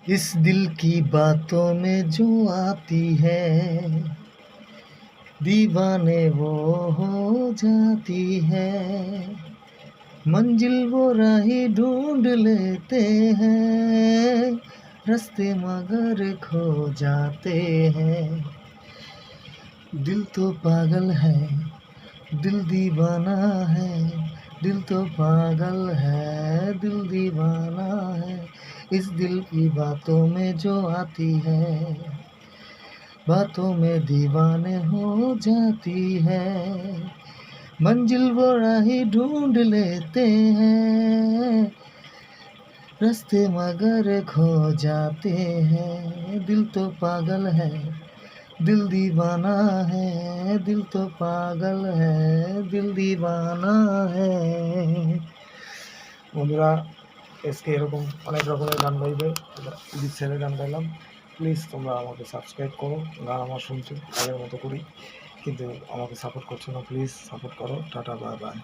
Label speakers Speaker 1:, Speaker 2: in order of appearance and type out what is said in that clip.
Speaker 1: इस दिल की बातों में जो आती है, दीवाने वो हो जाती है। मंजिल वो राही ढूंढ लेते हैं, रास्ते मगर खो जाते हैं। दिल तो पागल है, दिल दीवाना है। दिल तो पागल है, दिल दीवाना है। इस दिल की बातों में जो आती है, बातों में दीवाने हो जाती है। मंजिल वो राही ढूंढ लेते हैं, रास्ते मगर खो जाते हैं। दिल तो पागल है, दिल दीवाना है। दिल तो पागल है, दिल दीवाना है। বন্ধুরা, আজকে এরকম অনেক রকমের গান গাইবে, ঈদ ছেড়ে গান গাইলাম। প্লিজ তোমরা আমাকে সাবস্ক্রাইব করো। গান আমার শুনছো আগের মতো করি, কিন্তু আমাকে সাপোর্ট করছো না। প্লিজ সাপোর্ট করো। Tata, bye bye.